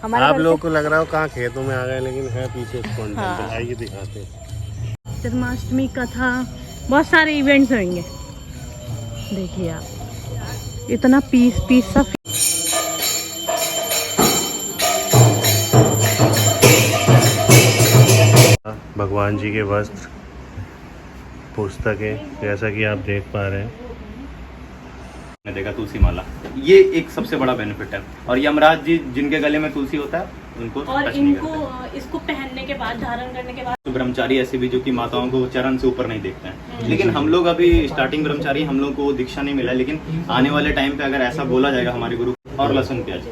आप लोगों को लग रहा हो कहाँ खेतों में आ गए, लेकिन है पीछे स्कॉन टेम्पल। आइए दिखाते हैं। जन्माष्टमी कथा, बहुत सारे इवेंट्स होंगे। देखिए आप, इतना पीस सा। भगवान जी के वस्त्र, पुस्तकें, जैसा कि आप देख पा रहे हैं। मैंने देखा तुलसी माला, ये एक सबसे बड़ा बेनिफिट है। और यमराज जी जिनके गले में तुलसी होता है उनको और टच नहीं इनको करते। इसको पहनने के बाद, धारण करने के बाद, तो ब्रह्मचारी ऐसे भी जो कि माताओं को चरण से ऊपर नहीं देखते हैं, लेकिन हम लोग अभी स्टार्टिंग ब्रह्मचारी, हम लोग को दीक्षा नहीं मिला, लेकिन आने वाले टाइम पे अगर ऐसा बोला जाएगा हमारे गुरु, और लहसुन प्याज,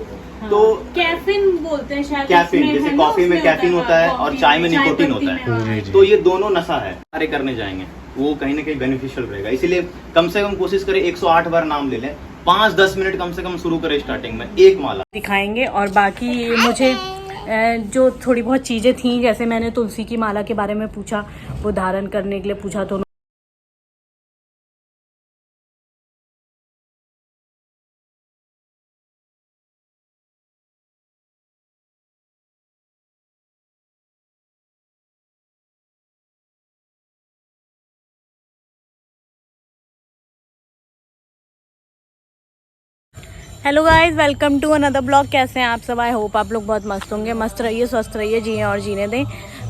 तो कैफीन बोलते हैं शायद, कैफीन, जैसे कॉफी में कैफीन होता है और चाय में निकोटीन होता है, तो ये दोनों नशा है। कार्य करने जाएंगे वो कहीं ना कहीं बेनिफिशियल रहेगा। इसीलिए कम से कम कोशिश करें 108 बार नाम ले लें, 5-10 मिनट कम से कम शुरू करें स्टार्टिंग में, एक माला दिखाएंगे। और बाकी मुझे जो थोड़ी बहुत चीज़ें थी, जैसे मैंने तुलसी की माला के बारे में पूछा, वो धारण करने के लिए पूछा, तो hello guys, welcome to another blog. कैसे हैं आप सब? आई होप आप लोग बहुत मस्त होंगे। मस्त रहिए, स्वस्थ रहिए, जिए और जीने दें।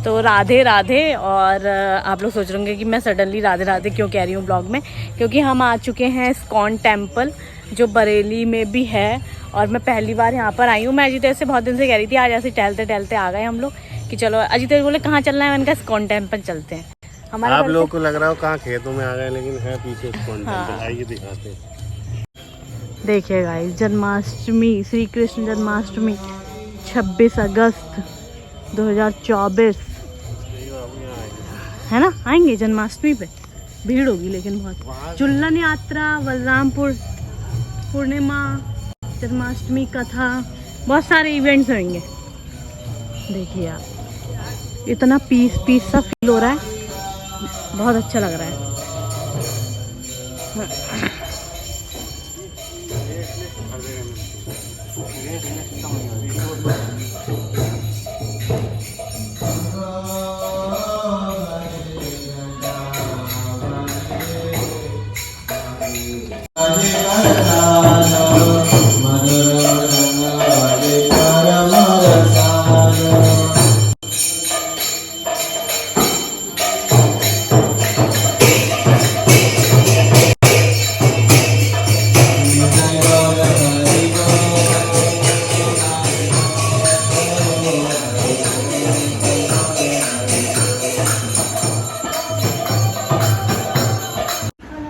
तो राधे राधे। और आप लोग सोच रहे होंगे कि मैं सडनली राधे राधे क्यों कह रही हूँ ब्लॉग में, क्योंकि हम आ चुके हैं इस्कॉन टेम्पल, जो बरेली में भी है। और मैं पहली बार यहाँ पर आई हूँ। मैं अजीत से बहुत दिन से कह रही थी, आज ऐसे टहलते टहलते आ गए हम लोग कि चलो। अजीत बोले कहाँ चलना है, मैंने कहा इस्कॉन टेम्पल चलते हैं। हमारे आप लोगों को लग रहा हो कहाँ खेतों में आ गए, लेकिन है पीछे स्कॉन टेम्पल। आइए दिखाते हैं। देखिए गाइस, जन्माष्टमी, श्री कृष्ण जन्माष्टमी 26 अगस्त 2024 है ना। आएंगे जन्माष्टमी पे, भीड़ होगी लेकिन बहुत। झुल्लन यात्रा, बलरामपुर पूर्णिमा, जन्माष्टमी कथा, बहुत सारे इवेंट्स होंगे। देखिए आप, इतना पीस सा फील हो रहा है, बहुत अच्छा लग रहा है।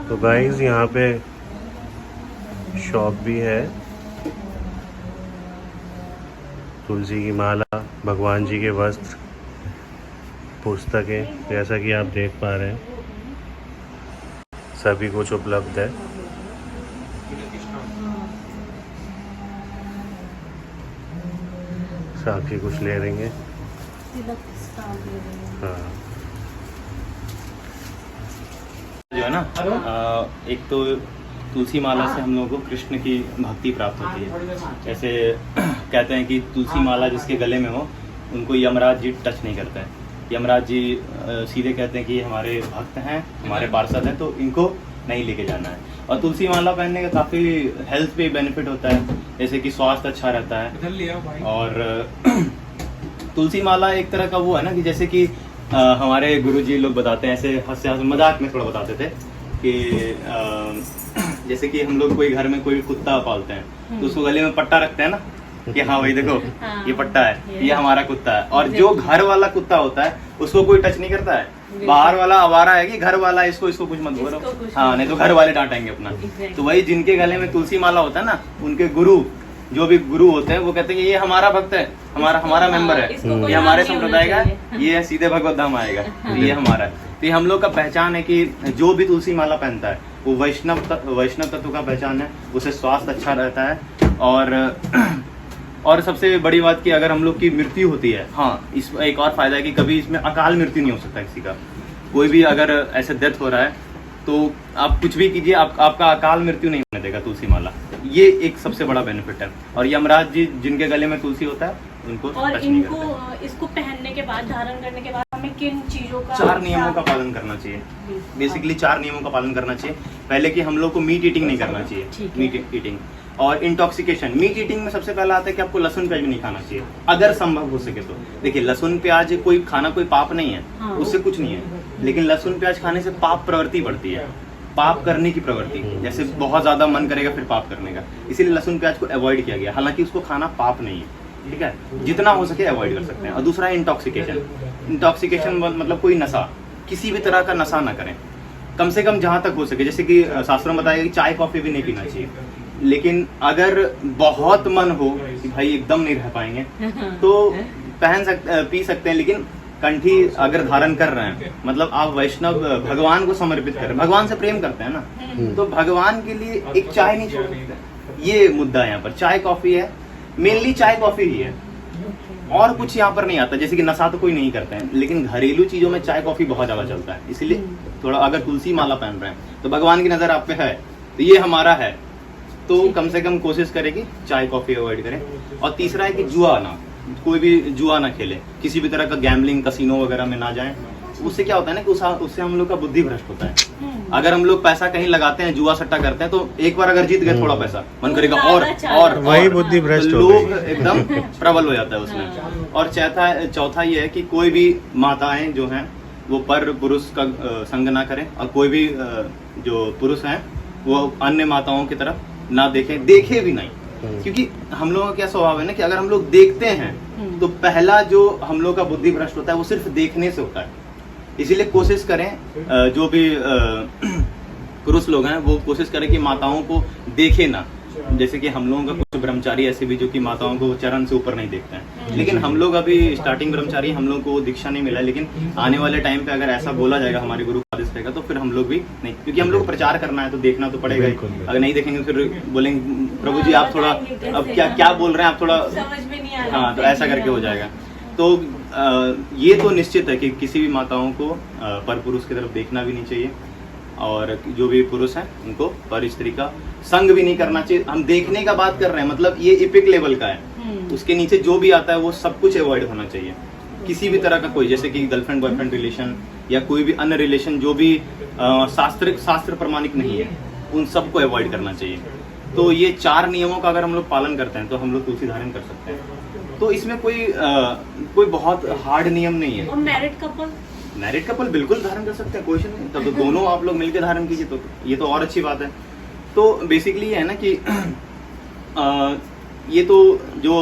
तो गाइस, यहाँ पे शॉप भी है। तुलसी की माला, भगवान जी के वस्त्र, पुस्तकें, जैसा कि आप देख पा रहे हैं, सभी कुछ उपलब्ध है। साक्षी कुछ ले देंगे। हाँ, जो है ना, एक तो तुलसी माला से हम लोगों को कृष्ण की भक्ति प्राप्त होती है। जैसे कहते हैं कि तुलसी माला जिसके गले में हो, उनको यमराज जी टच नहीं करते हैं। यमराज जी सीधे कहते हैं कि हमारे भक्त हैं, हमारे पार्षद हैं, तो इनको नहीं लेके जाना है। और तुलसी माला पहनने का काफ़ी हेल्थ पे बेनिफिट होता है, जैसे कि स्वास्थ्य अच्छा रहता है। और तुलसी माला एक तरह का वो है ना, कि जैसे कि हमारे गुरुजी लोग बताते हैं, ऐसे हंस मजाक में थोड़ा बताते थे कि जैसे कि हम लोग कोई घर में कोई कुत्ता पालते हैं, तो उसको गले में पट्टा रखते हैं ना, कि हाँ भाई देखो, ये पट्टा है, ये हमारा कुत्ता है। और जो घर वाला कुत्ता होता है उसको कोई टच नहीं करता है। बाहर वाला आवारा है कि घर वाला, इसको कुछ मत बोलो, हाँ, नहीं तो घर वाले डांटेंगे अपना। तो वही जिनके गले में तुलसी माला होता है ना, उनके गुरु, जो भी गुरु होते हैं, वो कहते हैं कि ये हमारा भक्त है, हमारा मेंबर है, ये हमारे संप्रदाय का है, ये सीधे भगवत धाम आएगा, ये हमारा है। तो ये हम लोग का पहचान है कि जो भी तुलसी माला पहनता है वो वैष्णव तत्व का पहचान है, उसे स्वास्थ्य अच्छा रहता है। और सबसे बड़ी बात कि अगर हम लोग की मृत्यु होती है, हाँ, इस एक और फायदा है कि कभी इसमें अकाल मृत्यु नहीं हो सकता किसी का। कोई भी अगर ऐसे डेथ हो रहा है तो आप कुछ भी कीजिए, आपका अकाल मृत्यु नहीं होने देगा तुलसी माला। ये एक सबसे बड़ा बेनिफिट है। और यमराज जी जिनके गले में तुलसी होता है उनको और टच नहीं इनको करते। इसको पहनने के बाद, धारण करने के बाद हमें किन चीजों का 4 नियमों का पालन करना चाहिए। बेसिकली 4 नियमों का पालन करना चाहिए। पहले कि हम लोग को मीट ईटिंग नहीं करना चाहिए, ठीक है। Meat eating. और इंटॉक्सिकेशन, मीट ईटिंग में सबसे पहला आता है कि आपको लहसुन प्याज भी नहीं खाना चाहिए अगर संभव हो सके तो। देखिए लहसुन प्याज कोई खाना कोई पाप नहीं है, हाँ। उससे कुछ नहीं है, लेकिन लहसुन प्याज खाने से पाप प्रवृत्ति बढ़ती है, पाप करने की प्रवृत्ति, जैसे बहुत ज्यादा मन करेगा फिर पाप करने का, इसीलिए लहसुन प्याज को अवॉइड किया गया। हालांकि उसको खाना पाप नहीं है, ठीक है, जितना हो सके अवॉइड कर सकते हैं। और दूसरा है इंटॉक्सिकेशन। इंटॉक्सिकेशन मतलब कोई नशा, किसी भी तरह का नशा ना करें, कम से कम जहां तक हो सके। जैसे कि शास्त्रों में बताया कि चाय कॉफी भी नहीं पीना चाहिए, लेकिन अगर बहुत मन हो कि भाई एकदम नहीं रह पाएंगे तो पी सकते हैं। लेकिन कंठी अगर धारण कर रहे हैं मतलब आप वैष्णव भगवान को समर्पित कर रहे हैं, भगवान से प्रेम करते हैं ना, तो भगवान के लिए एक चाय नहीं छोड़ सकते। ये मुद्दा यहाँ पर चाय कॉफी है, मेनली चाय कॉफी ही है, और कुछ यहाँ पर नहीं आता। जैसे कि नशा तो कोई नहीं करते हैं, लेकिन घरेलू चीजों में चाय कॉफी बहुत ज्यादा चलता है। इसीलिए थोड़ा अगर तुलसी माला पहन रहे हैं तो भगवान की नजर आप पे है, तो ये हमारा है, तो कम से कम कोशिश करें कि चाय कॉफी अवॉइड करें। और तीसरा है कि जुआ ना, कोई भी जुआ ना खेले, किसी भी तरह का गैम्बलिंग कसिनो वगैरह में ना जाएं। उससे क्या होता है ना कि उससे हम लोग का बुद्धि भ्रष्ट होता है। अगर हम लोग पैसा कहीं लगाते हैं, जुआ सट्टा करते हैं, तो एक बार अगर जीत गए थोड़ा पैसा, मन करेगा और वही बुद्धि भ्रष्ट हो लोग गई। एकदम प्रबल हो जाता है उसमें। और चौथा ये है कि कोई भी माताएं जो हैं वो पर पुरुष का संग ना करें, और कोई भी जो पुरुष हैं वो अन्य माताओं की तरफ ना देखे भी नहीं। क्योंकि हम लोगों का क्या स्वभाव है ना कि अगर हम लोग देखते हैं तो पहला जो हम लोग का बुद्धि भ्रष्ट होता है वो सिर्फ देखने से होता है। इसीलिए कोशिश करें जो भी पुरुष लोग हैं वो कोशिश करें कि माताओं को देखे ना। जैसे कि हम लोगों का कुछ ब्रह्मचारी ऐसे भी जो कि माताओं को चरण से ऊपर नहीं देखते हैं, लेकिन हम लोग अभी स्टार्टिंग ब्रह्मचारी, हम लोग को दीक्षा नहीं मिला, लेकिन आने वाले टाइम पे अगर ऐसा बोला जाएगा हमारे गुरु का आदेश रहेगा तो फिर हम लोग भी नहीं, क्योंकि हम लोग प्रचार करना है तो देखना तो पड़ेगा ही। अगर नहीं देखेंगे फिर बोलेंगे प्रभु जी आप थोड़ा अब क्या बोल रहे हैं, आप थोड़ा समझ में नहीं आ रहा, हाँ, तो ऐसा करके हो जाएगा। तो ये तो निश्चित है कि किसी भी माताओं को पर पुरुष की तरफ देखना भी नहीं चाहिए, और जो भी पुरुष हैं उनको पर स्त्री का संग भी नहीं करना चाहिए। हम देखने का बात कर रहे हैं, मतलब ये एपिक लेवल का है, उसके नीचे जो भी आता है वो सब कुछ अवॉइड होना चाहिए। किसी भी तरह का कोई, जैसे कि गर्लफ्रेंड बॉयफ्रेंड रिलेशन या कोई भी अन्य रिलेशन जो भी शास्त्र प्रमाणिक नहीं है, उन सबको अवॉइड करना चाहिए। तो ये 4 नियमों का अगर हम लोग पालन करते हैं तो हम लोग तुलसी धारण कर सकते हैं। तो इसमें कोई बहुत हार्ड नियम नहीं है। और मैरिड कपल बिल्कुल धारण कर सकते हैं, क्वेश्चन नहीं। तब तो दोनों आप लोग मिलकर धारण कीजिए, तो ये तो और अच्छी बात है। तो बेसिकली ये है ना कि ये तो जो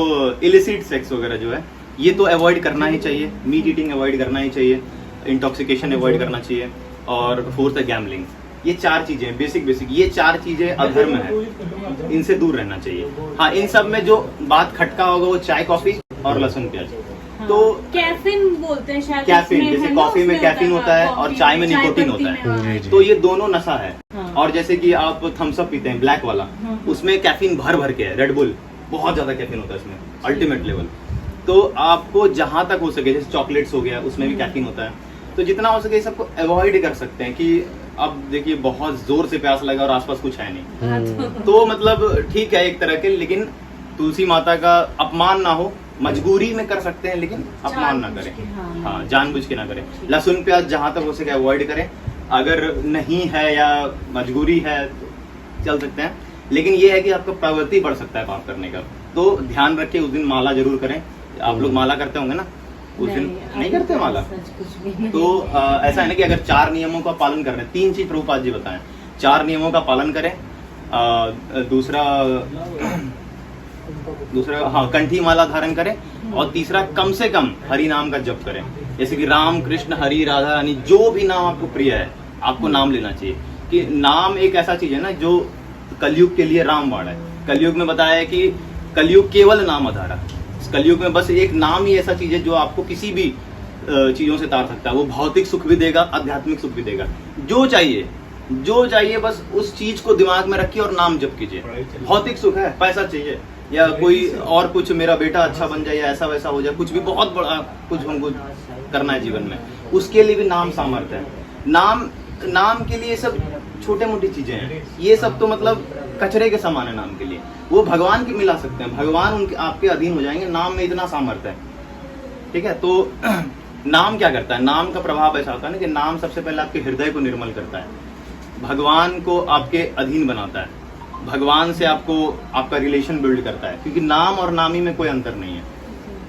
इलिसिट सेक्स वगैरह जो है ये तो अवॉइड करना ही चाहिए, मीट ईटिंग अवॉइड करना ही चाहिए, इंटॉक्सिकेशन अवॉइड करना चाहिए, और फोर्थ है गैम्बलिंग। ये 4 चीजें बेसिक ये 4 चीजें अधर्म है, इनसे दूर रहना चाहिए। हाँ, इन सब में जो बात खटका होगा वो चाय कॉफी और लहसुन प्याज। तो कैफीन बोलते हैं शायद, कैफीन, जैसे कॉफी में कैफीन होता है और चाय में निकोटीन होता है, तो ये दोनों नशा है। और जैसे कि आप थम्स अप पीते हैं ब्लैक वाला, उसमें कैफीन भर के है, रेड बुल बहुत ज्यादा कैफीन होता है इसमें, अल्टीमेट लेवल। तो आपको जहां तक हो सके, जैसे चॉकलेट्स हो गया उसमें भी कैफीन होता है, तो जितना हो सके सबको अवॉइड कर सकते हैं। कि अब देखिए बहुत जोर से प्यास लगा और आसपास कुछ है नहीं, तो मतलब ठीक है एक तरह के, लेकिन तुलसी माता का अपमान ना हो, मजबूरी में कर सकते हैं लेकिन अपमान ना करें। हाँ, जानबूझ के ना करें। लहसुन प्याज जहां तक हो सके अवॉइड करें, अगर नहीं है या मजबूरी है तो चल सकते हैं, लेकिन ये है कि आपका प्रवृत्ति बढ़ सकता है पाप करने का, तो ध्यान रखिए। उस दिन माला जरूर करें। आप लोग माला करते होंगे ना, उस दिन नहीं करते माला? तो ऐसा है ना कि अगर 4 नियमों का पालन कर रहे हैं, 3 चीज प्रभुपाद जी बताएं, 4 नियमों का पालन करें। दूसरा हाँ, कंठी माला धारण करें, और तीसरा कम से कम हरि नाम का जप करें। जैसे कि राम कृष्ण हरि राधा रानी, जो भी नाम आपको प्रिय है आपको नाम लेना चाहिए। कि नाम एक ऐसा चीज है ना जो कलयुग के लिए रामबाण है। कलयुग में बताया है कि कलयुग केवल नाम आधारा, कलयुग में बस एक नाम ही ऐसा चीज है जो आपको किसी भी चीजों से तार सकता है। वो भौतिक सुख भी देगा, आध्यात्मिक सुख भी देगा, जो चाहिए बस उस चीज को दिमाग में रखिए और नाम जप कीजिए। भौतिक सुख है, पैसा चाहिए या कोई और कुछ, मेरा बेटा अच्छा बन जाए या ऐसा वैसा हो जाए, कुछ भी बहुत बड़ा कुछ हमको करना है जीवन में, उसके लिए भी नाम सामर्थ्य है। नाम के लिए सब छोटे मोटी चीजें हैं, ये सब तो मतलब कचरे के समान है नाम के लिए, वो भगवान के मिला सकते हैं, भगवान उनके आपके अधीन हो जाएंगे। नाम में इतना सामर्थ्य है, ठीक है। तो नाम क्या करता है, नाम का प्रभाव ऐसा होता है ना कि नाम सबसे पहले आपके हृदय को निर्मल करता है, भगवान को आपके अधीन बनाता है, भगवान से आपको आपका रिलेशन बिल्ड करता है, क्योंकि नाम और नामी में कोई अंतर नहीं है।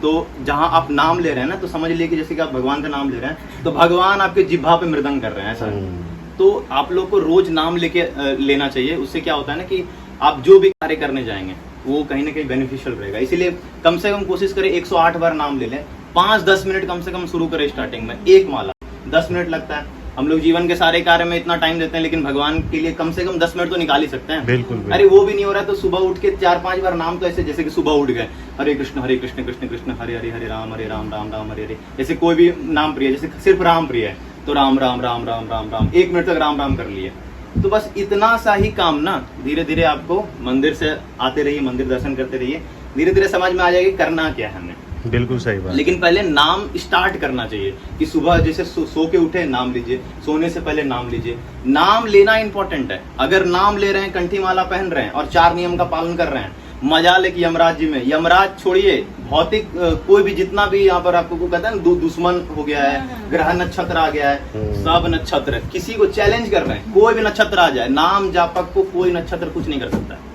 तो जहां आप नाम ले रहे हैं ना, तो समझ लीजिए कि जैसे कि आप भगवान का नाम ले रहे हैं तो भगवान आपके जिह्वा पे मृदंग कर रहे हैं, ऐसा है। तो आप लोग को रोज नाम लेके लेना चाहिए। उससे क्या होता है ना कि आप जो भी कार्य करने जाएंगे वो कहीं ना कहीं बेनिफिशियल रहेगा। इसीलिए कम से कम कोशिश करें 108 बार नाम ले लें, 5-10 मिनट कम से कम शुरू करें स्टार्टिंग में। एक माला 10 मिनट लगता है, हम लोग जीवन के सारे कार्य में इतना टाइम देते हैं, लेकिन भगवान के लिए कम से कम 10 मिनट तो निकाल ही सकते हैं। बिल्कुल। अरे वो भी नहीं हो रहा है तो सुबह उठ के 4-5 बार नाम, तो ऐसे जैसे कि सुबह उठ गए हरे कृष्ण कृष्ण कृष्ण हरे हरे, हरे राम राम राम हरे हरे। जैसे कोई भी नाम प्रिय, जैसे सिर्फ राम प्रिय है तो राम राम राम राम राम राम 1 मिनट तक राम राम कर लिए। तो बस इतना सा ही काम ना, धीरे धीरे आपको मंदिर से आते रहिए, मंदिर दर्शन करते रहिए, धीरे धीरे समझ में आ जाएगी करना क्या है हमें। बिल्कुल सही बात। लेकिन पहले नाम स्टार्ट करना चाहिए कि सुबह जैसे सो के उठे नाम लीजिए, सोने से पहले नाम लीजिए। नाम लेना इंपॉर्टेंट है। अगर नाम ले रहे हैं, कंठी माला पहन रहे हैं और 4 नियम का पालन कर रहे हैं, मजा ले कि यमराज जी में, यमराज छोड़िए, भौतिक कोई भी जितना भी यहाँ पर आपको कहता है ना दुश्मन हो गया है, ग्रह नक्षत्र आ गया है, सब नक्षत्र किसी को चैलेंज कर रहे हैं, कोई भी नक्षत्र आ जाए, नाम जापक को कोई नक्षत्र कुछ नहीं कर सकता है।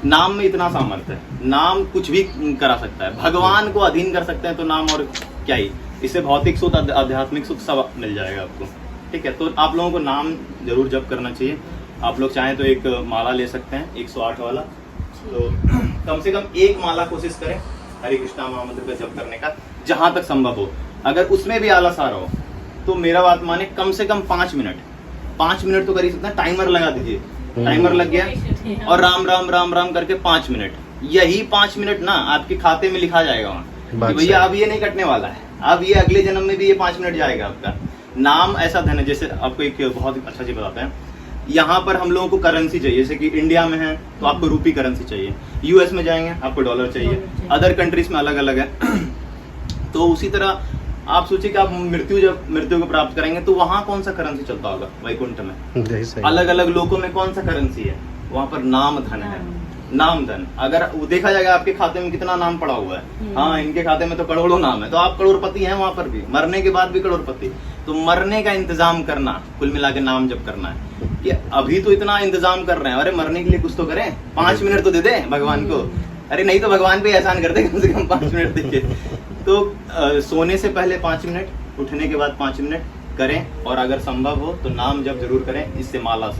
नाम में इतना सामर्थ्य है, नाम कुछ भी करा सकता है, भगवान को अधीन कर सकते हैं। तो नाम और क्या ही, इससे भौतिक सुख आध्यात्मिक सुख सब मिल जाएगा आपको, ठीक है। तो आप लोगों को नाम जरूर जप करना चाहिए। आप लोग चाहें तो एक माला ले सकते हैं 108 वाला, तो कम से कम एक माला कोशिश करें हरे कृष्णा महामंत्र का जप करने का, जहां तक संभव हो। अगर उसमें भी आलस आ रहा हो तो मेरा बात माने, कम से कम 5 मिनट तो कर ही सकते हैं। टाइमर लगा दीजिए, टाइमर लग गया और राम राम राम राम करके 5 मिनट, यही 5 मिनट ना आपके खाते में लिखा जाएगा वहाँ, भैया अब ये नहीं कटने वाला है, अब ये अगले जन्म में भी ये 5 मिनट जाएगा आपका। नाम ऐसा धन है, जैसे आपको एक बहुत अच्छा चीज बताते हैं, यहाँ पर हम लोगों को करेंसी चाहिए, जैसे कि इंडिया में है तो आपको रूपी करेंसी चाहिए, यूएस में जाएंगे आपको डॉलर चाहिए, अदर कंट्रीज में अलग अलग है। तो उसी तरह आप सोचिए कि आप मृत्यु को प्राप्त करेंगे तो वहाँ कौन सा करेंसी चलता होगा, वैकुंठ में अलग अलग लोगों में कौन सा करेंसी है, वहाँ पर नाम धन है, नाम धन। अगर वो देखा जाएगा आपके खाते में कितना नाम पड़ा हुआ है, हाँ इनके खाते में तो करोड़ों नाम है, तो आप करोड़पति हैं वहाँ पर भी, मरने के बाद भी करोड़पति। तो मरने का इंतजाम करना, कुल मिला के नाम जप करना है कि अभी तो इतना इंतजाम कर रहे हैं, अरे मरने के लिए कुछ तो करें, 5 मिनट तो दे दे भगवान को, अरे नहीं तो भगवान पे एहसान कर दे, कम से कम 5 मिनट देखिए। तो सोने से पहले 5 मिनट, उठने के बाद 5 मिनट करें, और अगर संभव हो तो नाम जप जरूर करें। इससे माला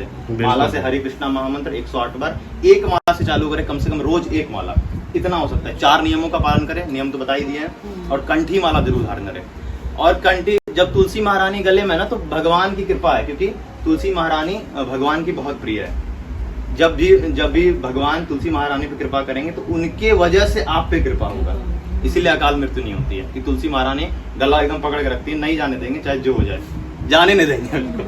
से हरे कृष्णा महामंत्र 108 बार, एक माला से चालू करें, कम से कम रोज एक माला, इतना हो सकता है। 4 नियमों का पालन करें, नियम तो बता ही दिए हैं, और कंठी माला जरूर धारण करें। और कंठी जब तुलसी महारानी गले में ना, तो भगवान की कृपा है, क्योंकि तुलसी महारानी भगवान की बहुत प्रिय है। जब भी भगवान तुलसी महारानी पे कृपा करेंगे तो उनके वजह से आप पे कृपा होगा, इसीलिए अकाल मृत्यु नहीं होती है कि तुलसी महारानी गला एकदम पकड़ के रखती है, नहीं जाने देंगे, चाहे जो हो जाए, जाने नहीं देंगे उनको।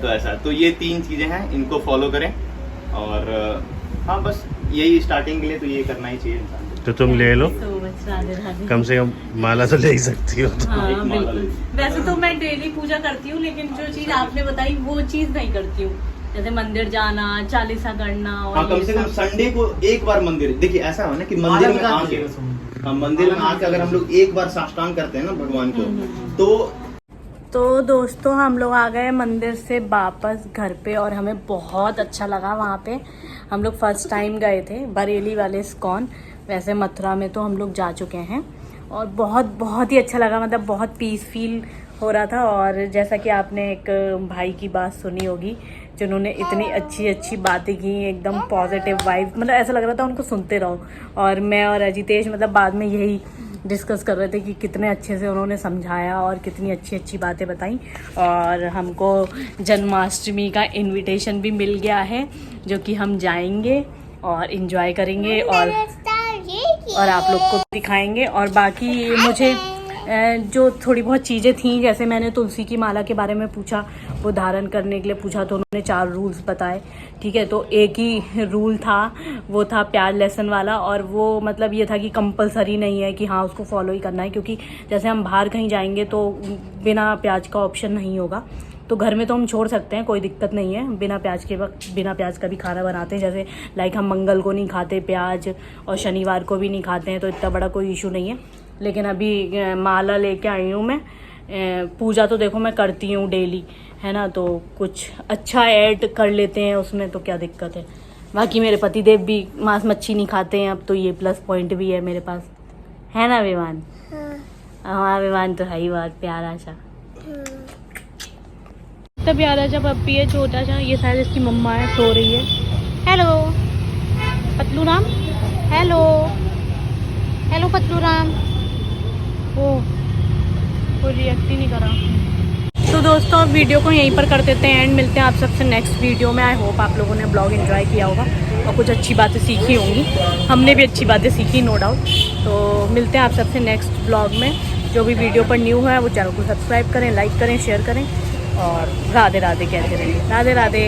तो ऐसा, तो ये 3 चीजें हैं, इनको फॉलो करें। और हाँ, बस यही स्टार्टिंग के लिए तो ये करना ही चाहिए इंसान। तो तुम ले लो, राधे राधे। कम से कम माला तो ले ही सकती हो। हाँ, एक माला ले। वैसे तो मैं डेली पूजा करती हूँ, लेकिन जो चीज आपने बताई वो चीज नहीं करती हूँ, जैसे मंदिर जाना, चालीसा करना, और हाँ, कम से कम संडे को एक बार मंदिर, देखिए ऐसा हो ना कि मंदिर में आके, मंदिर में आके अगर हम लोग एक बार साष्टांग करते हैं ना भगवान को, तो दोस्तों हम लोग आ गए मंदिर से वापस घर पे, और हमें बहुत अच्छा लगा वहाँ पे। हम लोग फर्स्ट टाइम गए थे बरेली वाले इस्कॉन, वैसे मथुरा में तो हम लोग जा चुके हैं, और बहुत ही अच्छा लगा, मतलब बहुत पीस फील हो रहा था। और जैसा कि आपने एक भाई की बात सुनी होगी जिन्होंने इतनी अच्छी बातें की, एकदम पॉजिटिव वाइब, मतलब ऐसा लग रहा था उनको सुनते रहो। और मैं और अजितेश मतलब बाद में यही डिस्कस कर रहे थे कि कितने अच्छे से उन्होंने समझाया और कितनी अच्छी बातें बताई। और हमको जन्माष्टमी का इनविटेशन भी मिल गया है, जो कि हम जाएंगे और एंजॉय करेंगे और आप लोग को दिखाएंगे। और बाकी मुझे जो थोड़ी बहुत चीज़ें थी, जैसे मैंने तुलसी की माला के बारे में पूछा, वो धारण करने के लिए पूछा, तो उन्होंने 4 रूल्स बताए, ठीक है। तो एक ही रूल था, वो था प्याज लहसुन वाला, और वो मतलब ये था कि कंपलसरी नहीं है कि हाँ उसको फॉलो ही करना है, क्योंकि जैसे हम बाहर कहीं जाएंगे तो बिना प्याज का ऑप्शन नहीं होगा, तो घर में तो हम छोड़ सकते हैं, कोई दिक्कत नहीं है। बिना प्याज के वक्त बिना प्याज का भी खाना बनाते हैं, जैसे लाइक हम मंगल को नहीं खाते प्याज और शनिवार को भी नहीं खाते हैं, तो इतना बड़ा कोई इशू नहीं है। लेकिन अभी माला लेके आई हूँ मैं, पूजा तो देखो मैं करती हूँ डेली, है ना, तो कुछ अच्छा ऐड कर लेते हैं उसमें, तो क्या दिक्कत है। बाकी मेरे पतिदेव भी मांस मच्छी नहीं खाते हैं अब, तो ये प्लस पॉइंट भी है मेरे पास, है ना विमान? हाँ विमान तो है ही बात, प्यारा सा तो प्यारा सा पप्पी है, छोटा सा। ये शायद इसकी मम्मा है, सो रही है। Hello Patlu Ram, hello hello Patlu Ram. वो रिएक्ट ही नहीं करा। तो दोस्तों अब वीडियो को यहीं पर कर देते हैं एंड, मिलते हैं आप सबसे नेक्स्ट वीडियो में। आई होप आप लोगों ने ब्लॉग एंजॉय किया होगा और कुछ अच्छी बातें सीखी होंगी, हमने भी अच्छी बातें सीखी नो डाउट। तो मिलते हैं आप सबसे नेक्स्ट ब्लॉग में। जो भी वीडियो पर न्यू है वो चैनल को सब्सक्राइब करें, लाइक करें, शेयर करें और राधे राधे कहते रहिए। राधे राधे।